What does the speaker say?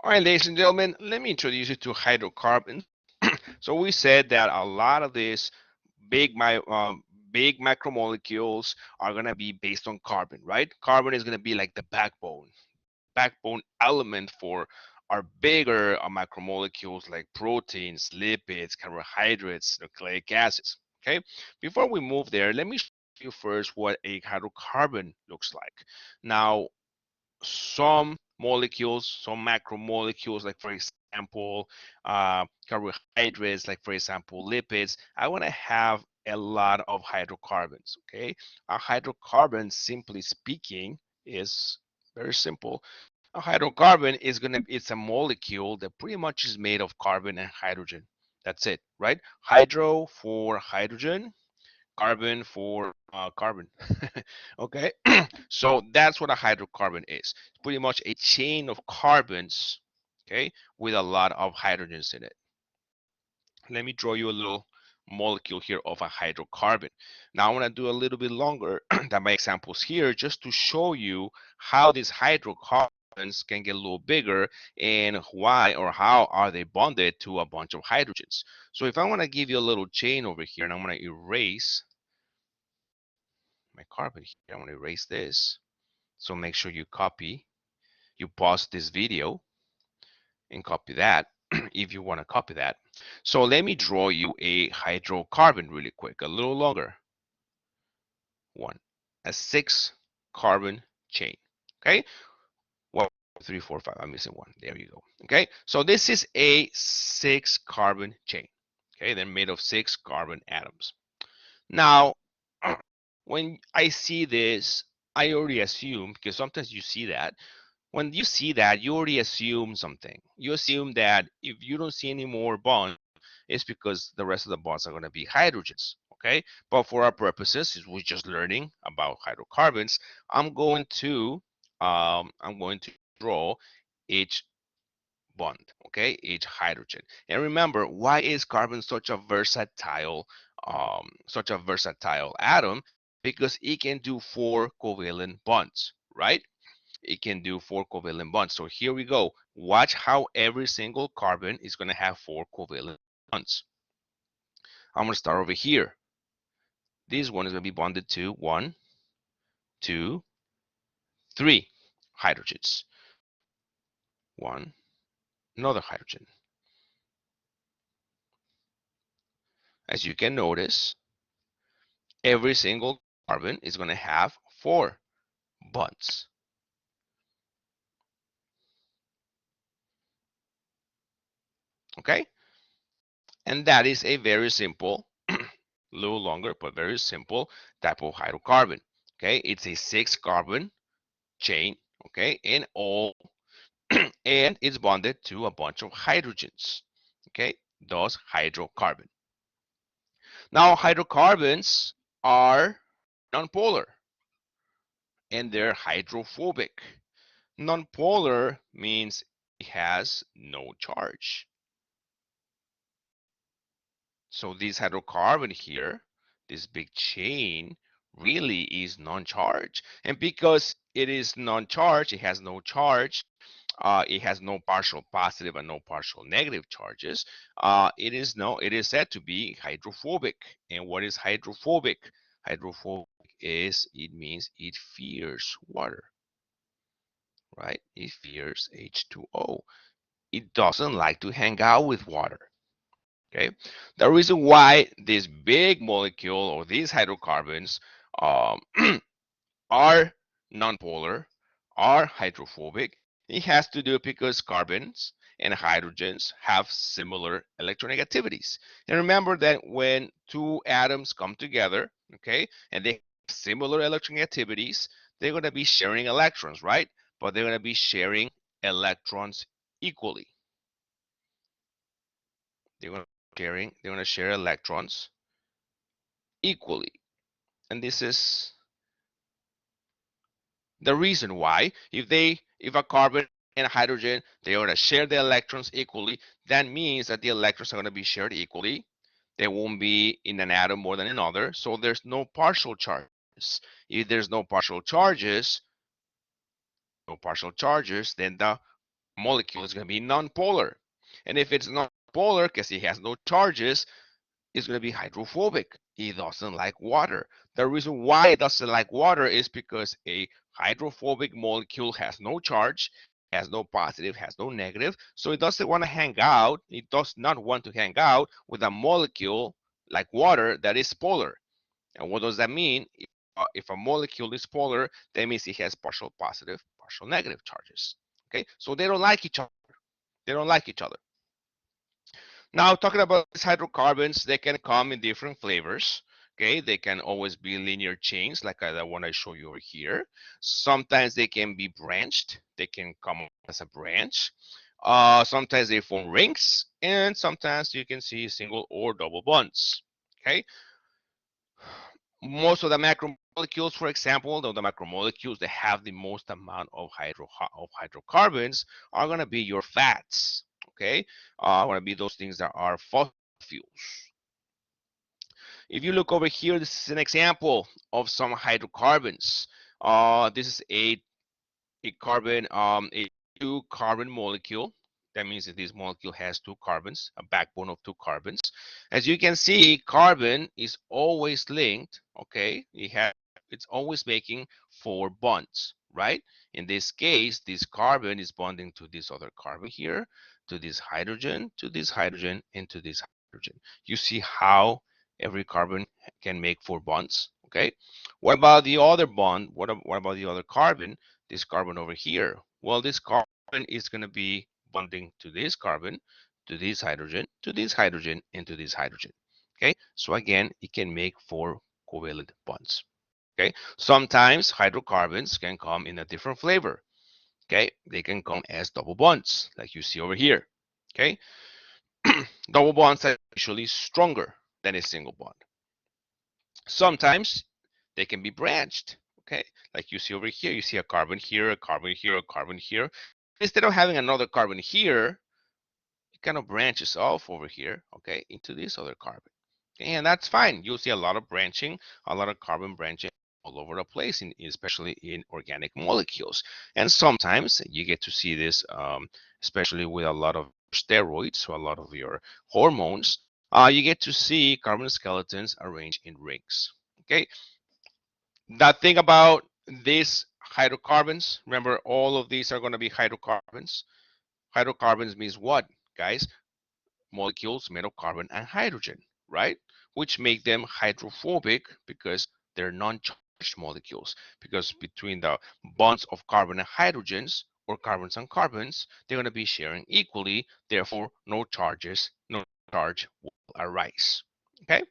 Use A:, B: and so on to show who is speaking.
A: All right, ladies and gentlemen, let me introduce you to hydrocarbons. So we said that a lot of these big big macromolecules are gonna be based on carbon, right? Carbon is gonna be like the backbone element for our bigger macromolecules like proteins, lipids, carbohydrates, nucleic acids. Okay, before we move there, let me show you first what a hydrocarbon looks like. Now, some molecules, some macromolecules, like for example, carbohydrates, like for example, lipids, I want to have a lot of hydrocarbons. Okay, a hydrocarbon, simply speaking, is very simple. A hydrocarbon is it's a molecule that pretty much is made of carbon and hydrogen. That's it, right? Hydro for hydrogen, carbon for carbon. Okay, so that's what a hydrocarbon is. It's pretty much a chain of carbons, okay, with a lot of hydrogens in it. Let me draw you a little molecule here of a hydrocarbon. Now I want to do a little bit longer than my examples here, just to show you how these hydrocarbons can get a little bigger and why or how are they bonded to a bunch of hydrogens. So if I want to give you a little chain over here, and I'm going to erase my carbon here. I want to erase this. So make sure you pause this video and copy that if you want to copy that. So let me draw you a hydrocarbon really quick, a little longer one, a 6-carbon chain. Okay, 1, 2, 3, 4, 5. I'm missing one. There you go. Okay, so this is a 6-carbon chain. Okay, they're made of 6 carbon atoms. Now, when I see this, I already assume, because sometimes you see that, when you see that, you already assume something. You assume that if you don't see any more bonds, it's because the rest of the bonds are going to be hydrogens. Okay, but for our purposes, since we're just learning about hydrocarbons, I'm going to draw each bond, okay, each hydrogen. And remember, why is carbon such a versatile atom? Because it can do 4 covalent bonds, right? It can do 4 covalent bonds. So here we go. Watch how every single carbon is going to have 4 covalent bonds. I'm going to start over here. This one is going to be bonded to 1, 2, 3 hydrogens. One, another hydrogen. As you can notice, every single carbon is going to have 4 bonds. Okay? And that is a very simple, a little longer, but very simple type of hydrocarbon. Okay? It's a 6-carbon chain, okay, and all and it's bonded to a bunch of hydrogens, okay, thus hydrocarbon. Now hydrocarbons are nonpolar and they're hydrophobic. Nonpolar means it has no charge. So this hydrocarbon here, this big chain, really is non-charged. And because it is non-charged, it has no charge, it has no partial positive and no partial negative charges. It is said to be hydrophobic. And what is hydrophobic? Hydrophobic it means it fears water, right? It fears H2O. It doesn't like to hang out with water. Okay, the reason why this big molecule or these hydrocarbons um, are nonpolar, are hydrophobic, it has to do because carbons and hydrogens have similar electronegativities. And remember that when two atoms come together, okay, and they have similar electronegativities, they're going to be sharing electrons, right? But they're going to be sharing electrons equally. They're going to share electrons equally. And this is the reason why if a carbon and a hydrogen, they're going to share the electrons equally, that means that the electrons are going to be shared equally. They won't be in an atom more than another, so there's no partial charges. If there's no partial charges, then the molecule is going to be nonpolar. And if it's nonpolar, because it has no charges, it's going to be hydrophobic. It doesn't like water. The reason why it doesn't like water is because a hydrophobic molecule has no charge, has no positive, has no negative. So it doesn't want to hang out. It does not want to hang out with a molecule like water that is polar. And what does that mean? If a molecule is polar, that means it has partial positive, partial negative charges. Okay, so they don't like each other. They don't like each other. Now, talking about these hydrocarbons, they can come in different flavors. Okay, they can always be linear chains, like the one I show you over here. Sometimes they can be branched. They can come as a branch. Sometimes they form rings, and sometimes you can see single or double bonds. Okay, most of the macromolecules, for example, the macromolecules that have the most amount of hydrocarbons are going to be your fats. Okay, going to be those things that are fossil fuels. If you look over here, this is an example of some hydrocarbons. This is a carbon, a two carbon molecule. That means that this molecule has two carbons, a backbone of two carbons. As you can see, carbon is always linked, okay? It's always making four bonds, right? In this case, this carbon is bonding to this other carbon here, to this hydrogen, to this hydrogen, and to this hydrogen. You see how every carbon can make four bonds, okay? What about the other bond? What about the other carbon? This carbon over here. Well, this carbon is going to be bonding to this carbon, to this hydrogen, to this hydrogen, and to this hydrogen. Okay, so again, it can make four covalent bonds. Okay, sometimes hydrocarbons can come in a different flavor. Okay, they can come as double bonds, like you see over here. Okay, double bonds are usually stronger than a single bond. Sometimes they can be branched. Okay, like you see over here, you see a carbon here, a carbon here, a carbon here. Instead of having another carbon here, it kind of branches off over here, okay, into this other carbon. Okay, and that's fine. You'll see a lot of branching, a lot of carbon branching all over the place, especially in organic molecules. And sometimes you get to see this, especially with a lot of steroids, so a lot of your hormones. You get to see carbon skeletons arranged in rings. Okay, the thing about these hydrocarbons, remember all of these are going to be hydrocarbons. Hydrocarbons means what, guys? Molecules made of carbon and hydrogen, right? Which make them hydrophobic because they're non-charged molecules. Because between the bonds of carbon and hydrogens, or carbons and carbons, they're going to be sharing equally. Therefore, no charge will arise. Okay.